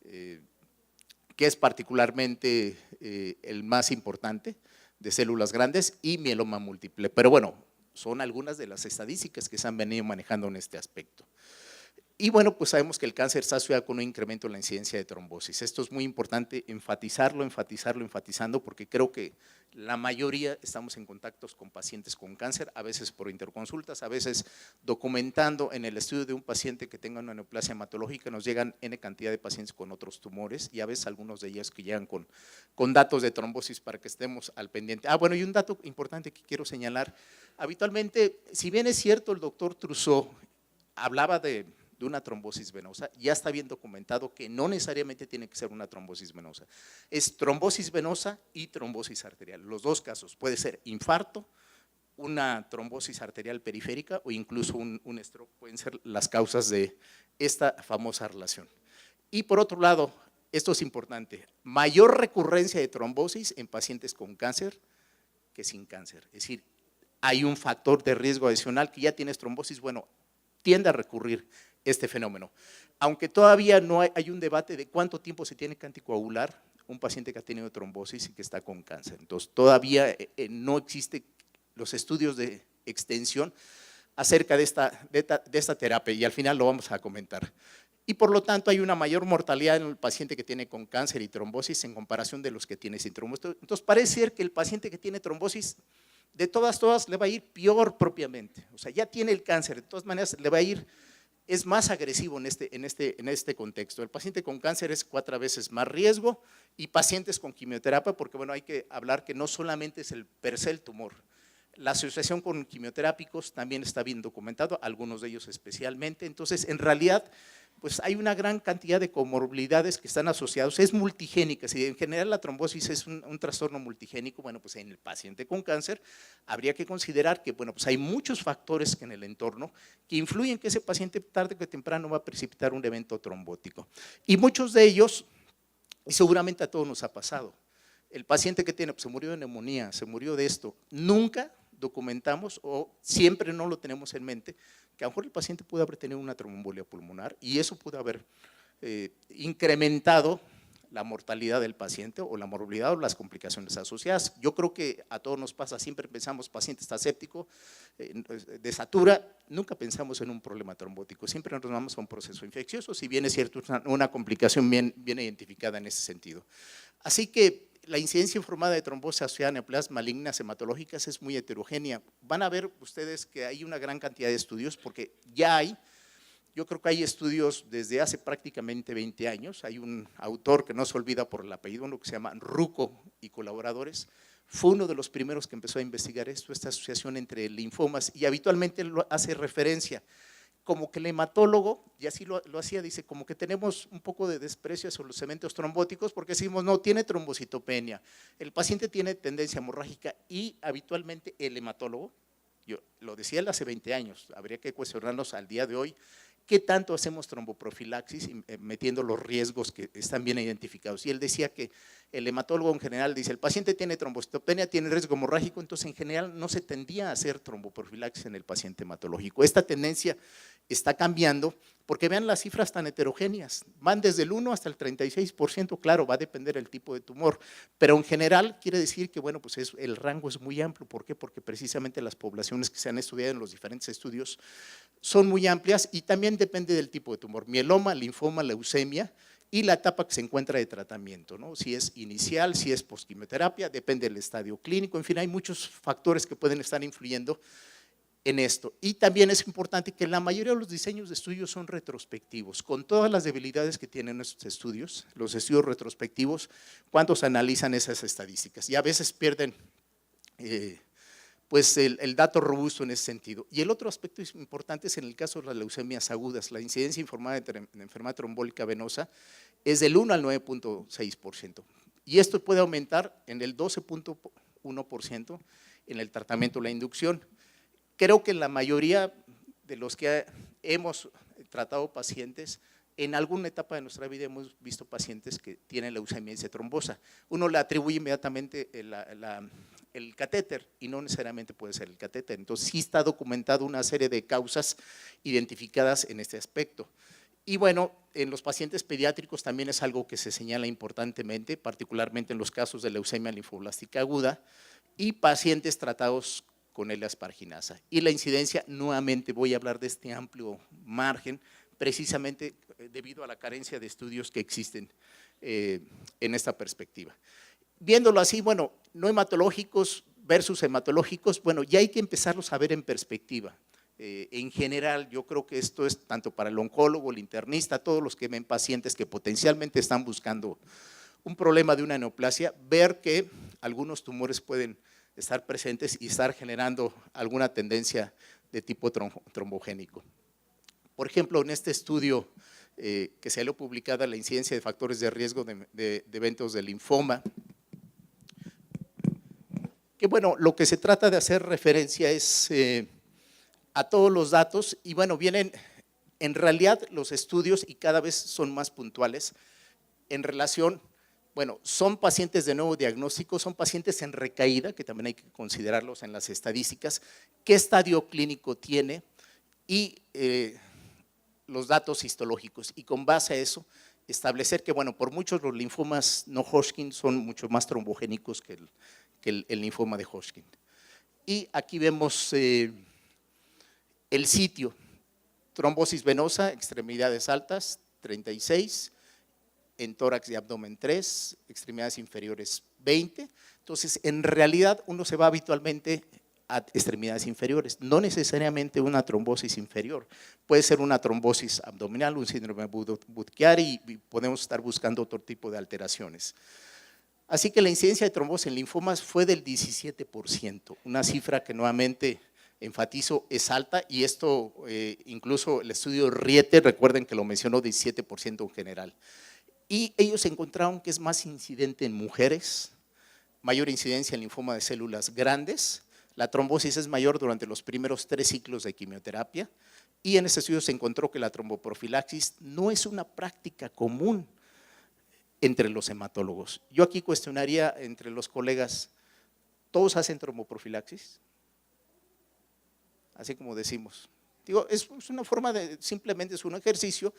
que es particularmente el más importante, de células grandes, y mieloma múltiple. Pero bueno, son algunas de las estadísticas que se han venido manejando en este aspecto. Y bueno, pues sabemos que el cáncer está asociado con un incremento en la incidencia de trombosis. Esto es muy importante enfatizando, porque creo que la mayoría estamos en contactos con pacientes con cáncer, a veces por interconsultas, a veces documentando en el estudio de un paciente que tenga una neoplasia hematológica, nos llegan N cantidad de pacientes con otros tumores y a veces algunos de ellos que llegan con datos de trombosis para que estemos al pendiente. Bueno, y un dato importante que quiero señalar, habitualmente, si bien es cierto, el doctor Trousseau hablaba de una trombosis venosa, ya está bien documentado que no necesariamente tiene que ser una trombosis venosa, es trombosis venosa y trombosis arterial, los dos casos, puede ser infarto, una trombosis arterial periférica o incluso un stroke, pueden ser las causas de esta famosa relación. Y por otro lado, esto es importante, mayor recurrencia de trombosis en pacientes con cáncer que sin cáncer, es decir, hay un factor de riesgo adicional que ya tienes trombosis, bueno, tiende a recurrir este fenómeno. Aunque todavía no hay un debate de cuánto tiempo se tiene que anticoagular un paciente que ha tenido trombosis y que está con cáncer. Entonces, todavía no existen los estudios de extensión acerca de esta terapia y al final lo vamos a comentar. Y por lo tanto, hay una mayor mortalidad en el paciente que tiene con cáncer y trombosis en comparación de los que tiene sin trombosis. Entonces, parece ser que el paciente que tiene trombosis, de todas le va a ir peor propiamente. O sea, ya tiene el cáncer, de todas maneras le va a ir, es más agresivo en este contexto. El paciente con cáncer es 4 veces más riesgo y pacientes con quimioterapia, porque bueno, hay que hablar que no solamente es el per se el tumor. La asociación con quimioterápicos también está bien documentado, algunos de ellos especialmente. Entonces, en realidad, pues hay una gran cantidad de comorbilidades que están asociados, es multigénica, si en general la trombosis es un trastorno multigénico, bueno, pues en el paciente con cáncer habría que considerar que, bueno, pues hay muchos factores que en el entorno que influyen que ese paciente tarde o temprano va a precipitar un evento trombótico. Y muchos de ellos, y seguramente a todos nos ha pasado, el paciente que tiene, pues se murió de neumonía, se murió de esto, nunca documentamos o siempre no lo tenemos en mente, que a lo mejor el paciente pudo haber tenido una tromboembolia pulmonar y eso pudo haber incrementado la mortalidad del paciente o la morbilidad o las complicaciones asociadas. Yo creo que a todos nos pasa, siempre pensamos paciente está séptico, desatura, nunca pensamos en un problema trombótico, siempre nos vamos a un proceso infeccioso, si bien es cierto una complicación bien identificada en ese sentido. Así que la incidencia informada de trombosis asociada a neoplasias malignas hematológicas es muy heterogénea. Van a ver ustedes que hay una gran cantidad de estudios porque ya hay, yo creo que hay estudios desde hace prácticamente 20 años, hay un autor que no se olvida por el apellido, uno que se llama Rucco y colaboradores, fue uno de los primeros que empezó a investigar esta asociación entre linfomas y habitualmente lo hace referencia como que el hematólogo, y así lo hacía, dice, como que tenemos un poco de desprecio sobre los eventos trombóticos porque decimos, no, tiene trombocitopenia, el paciente tiene tendencia hemorrágica y habitualmente el hematólogo, yo lo decía él hace 20 años, habría que cuestionarnos al día de hoy, ¿qué tanto hacemos tromboprofilaxis metiendo los riesgos que están bien identificados? Y él decía que el hematólogo en general dice, el paciente tiene trombocitopenia, tiene riesgo hemorrágico, entonces en general no se tendía a hacer tromboprofilaxis en el paciente hematológico. Esta tendencia está cambiando porque vean las cifras tan heterogéneas, van desde el 1 hasta el 36%, claro, va a depender del tipo de tumor, pero en general quiere decir que bueno, pues el rango es muy amplio. ¿Por qué? Porque precisamente las poblaciones que se han estudiado en los diferentes estudios son muy amplias y también depende del tipo de tumor, mieloma, linfoma, leucemia y la etapa que se encuentra de tratamiento, ¿no? Si es inicial, si es posquimioterapia, depende del estadio clínico, en fin, hay muchos factores que pueden estar influyendo en esto. Y también es importante que la mayoría de los diseños de estudios son retrospectivos, con todas las debilidades que tienen estos estudios, los estudios retrospectivos, cuando se analizan esas estadísticas y a veces pierden pues el dato robusto en ese sentido. Y el otro aspecto importante es en el caso de las leucemias agudas, la incidencia informada de enfermedad trombólica venosa es del 1 al 9.6%. Y esto puede aumentar en el 12.1% en el tratamiento de la inducción. Creo que la mayoría de los que hemos tratado pacientes, en alguna etapa de nuestra vida hemos visto pacientes que tienen leucemia y se trombosa. Uno le atribuye inmediatamente el catéter y no necesariamente puede ser el catéter. Entonces sí está documentado una serie de causas identificadas en este aspecto. Y bueno, en los pacientes pediátricos también es algo que se señala importantemente, particularmente en los casos de leucemia linfoblástica aguda y pacientes tratados con L-asparginasa. Y la incidencia, nuevamente voy a hablar de este amplio margen, precisamente debido a la carencia de estudios que existen en esta perspectiva. Viéndolo así, bueno, no hematológicos versus hematológicos, bueno, ya hay que empezarlos a ver en perspectiva. En general, yo creo que esto es tanto para el oncólogo, el internista, todos los que ven pacientes que potencialmente están buscando un problema de una neoplasia, ver que algunos tumores pueden estar presentes y estar generando alguna tendencia de tipo trombogénico. Por ejemplo, en este estudio que salió publicada, la incidencia de factores de riesgo de eventos de linfoma, que bueno, lo que se trata de hacer referencia es a todos los datos y bueno, vienen en realidad los estudios y cada vez son más puntuales en relación, bueno, son pacientes de nuevo diagnóstico, son pacientes en recaída, que también hay que considerarlos en las estadísticas, qué estadio clínico tiene y los datos histológicos y con base a eso establecer que bueno, por muchos los linfomas no Hodgkin son mucho más trombogénicos que el linfoma de Hodgkin. Y aquí vemos el sitio, trombosis venosa, extremidades altas, 36, en tórax y abdomen 3, extremidades inferiores 20. Entonces, en realidad uno se va habitualmente a extremidades inferiores, no necesariamente una trombosis inferior, puede ser una trombosis abdominal, un síndrome Budd-Chiari y podemos estar buscando otro tipo de alteraciones. Así que la incidencia de trombosis en linfomas fue del 17%, una cifra que nuevamente enfatizo es alta y esto incluso el estudio Riete, recuerden que lo mencionó 17% en general. Y ellos encontraron que es más incidente en mujeres, mayor incidencia en linfoma de células grandes, la trombosis es mayor durante los primeros 3 ciclos de quimioterapia y en este estudio se encontró que la tromboprofilaxis no es una práctica común entre los hematólogos. Yo aquí cuestionaría entre los colegas, ¿todos hacen tromboprofilaxis? Así como decimos. Digo, es una forma de, simplemente es un ejercicio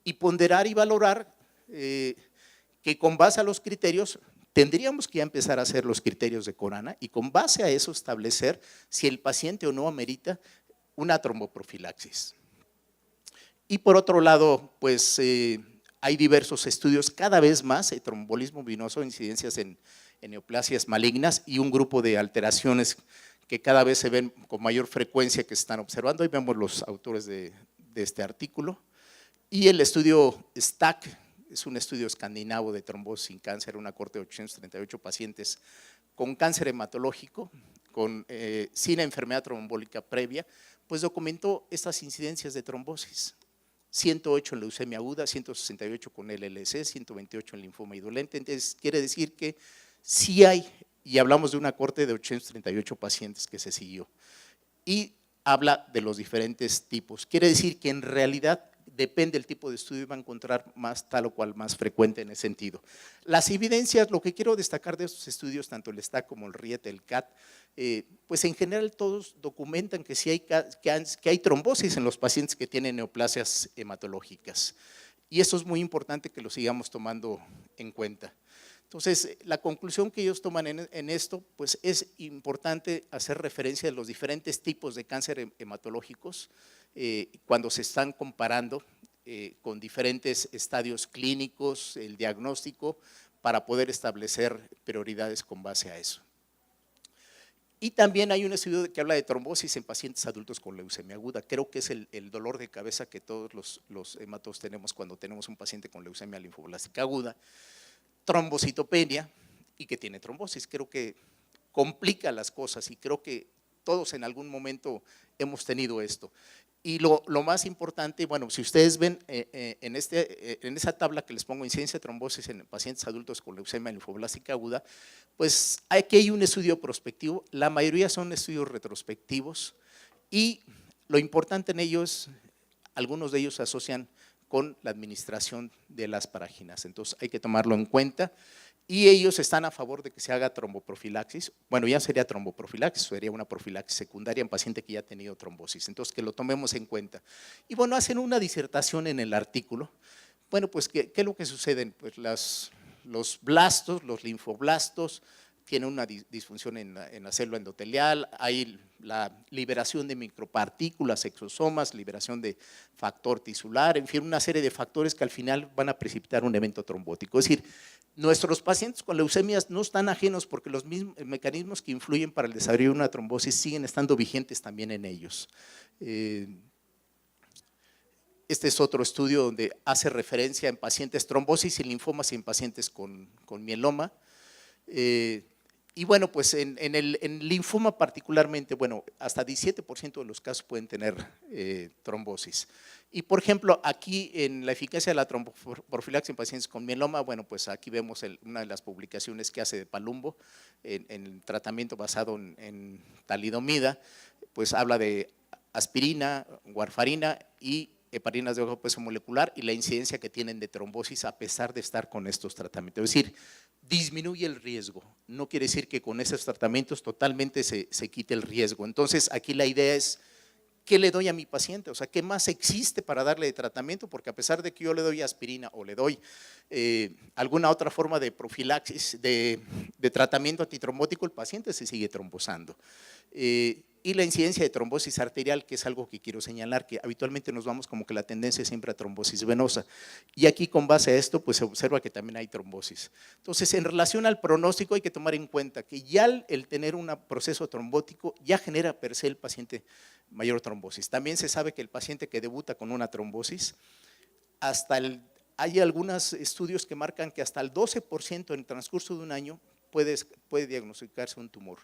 y ponderar y valorar que con base a los criterios tendríamos que ya empezar a hacer los criterios de Khorana y con base a eso establecer si el paciente o no amerita una tromboprofilaxis. Y por otro lado, pues hay diversos estudios, cada vez más, trombolismo venoso, incidencias en neoplasias malignas y un grupo de alteraciones que cada vez se ven con mayor frecuencia que se están observando. Ahí vemos los autores de este artículo. Y el estudio STAC, es un estudio escandinavo de trombosis sin cáncer, una corte de 838 pacientes con cáncer hematológico, sin enfermedad trombólica previa, pues documentó estas incidencias de trombosis. 108 en leucemia aguda, 168 con LLC, 128 en linfoma indolente. Entonces, quiere decir que sí hay, y hablamos de una corte de 838 pacientes que se siguió. Y habla de los diferentes tipos. Quiere decir que en realidad depende del tipo de estudio, va a encontrar más tal o cual más frecuente en ese sentido. Las evidencias, lo que quiero destacar de estos estudios, tanto el STAC como el RIET, el CAT, pues en general todos documentan que sí hay trombosis en los pacientes que tienen neoplasias hematológicas. Y eso es muy importante que lo sigamos tomando en cuenta. Entonces, la conclusión que ellos toman en esto, pues es importante hacer referencia a los diferentes tipos de cáncer hematológicos cuando se están comparando con diferentes estadios clínicos, el diagnóstico, para poder establecer prioridades con base a eso. Y también hay un estudio que habla de trombosis en pacientes adultos con leucemia aguda. Creo que es el dolor de cabeza que todos los hematos tenemos cuando tenemos un paciente con leucemia linfoblástica aguda. Trombocitopenia y que tiene trombosis. Creo que complica las cosas y creo que todos en algún momento hemos tenido esto. Y lo más importante, bueno, si ustedes ven en esa tabla que les pongo, incidencia de trombosis en pacientes adultos con leucemia linfoblástica aguda, pues aquí hay un estudio prospectivo, la mayoría son estudios retrospectivos y lo importante en ellos, algunos de ellos se asocian con la administración de las paráginas. Entonces hay que tomarlo en cuenta y ellos están a favor de que se haga tromboprofilaxis. Bueno, ya sería tromboprofilaxis, sería una profilaxis secundaria en paciente que ya ha tenido trombosis, entonces que lo tomemos en cuenta. Y bueno, hacen una disertación en el artículo. Bueno, pues ¿qué es lo que sucede? Pues los blastos, los linfoblastos, tiene una disfunción en la célula endotelial, hay la liberación de micropartículas, exosomas, liberación de factor tisular, en fin, una serie de factores que al final van a precipitar un evento trombótico. Es decir, nuestros pacientes con leucemias no están ajenos porque los mismos mecanismos que influyen para el desarrollo de una trombosis siguen estando vigentes también en ellos. Este es otro estudio donde hace referencia en pacientes trombosis y linfomas y en pacientes con mieloma. Y bueno, pues en linfoma particularmente, bueno, hasta 17% de los casos pueden tener trombosis. Y por ejemplo, aquí en la eficacia de la tromboprofilaxis en pacientes con mieloma, bueno, pues aquí vemos una de las publicaciones que hace de Palumbo en tratamiento basado en talidomida, pues habla de aspirina, warfarina y heparinas de bajo peso molecular y la incidencia que tienen de trombosis a pesar de estar con estos tratamientos. Es decir, disminuye el riesgo, no quiere decir que con esos tratamientos totalmente se quite el riesgo. Entonces, aquí la idea es, ¿qué le doy a mi paciente? O sea, ¿qué más existe para darle de tratamiento? Porque a pesar de que yo le doy aspirina o le doy alguna otra forma de profilaxis, de tratamiento antitrombótico, el paciente se sigue trombosando. Y la incidencia de trombosis arterial, que es algo que quiero señalar, que habitualmente nos vamos como que la tendencia es siempre a trombosis venosa. Y aquí con base a esto, pues se observa que también hay trombosis. Entonces, en relación al pronóstico hay que tomar en cuenta que ya el tener un proceso trombótico ya genera per se el paciente mayor trombosis. También se sabe que el paciente que debuta con una trombosis, hay algunos estudios que marcan que hasta el 12% en el transcurso de un año puede diagnosticarse un tumor.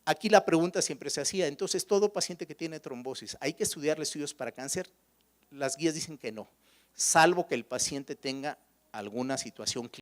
Aquí la pregunta siempre se hacía, entonces todo paciente que tiene trombosis, ¿hay que estudiarle estudios para cáncer? Las guías dicen que no, salvo que el paciente tenga alguna situación clínica.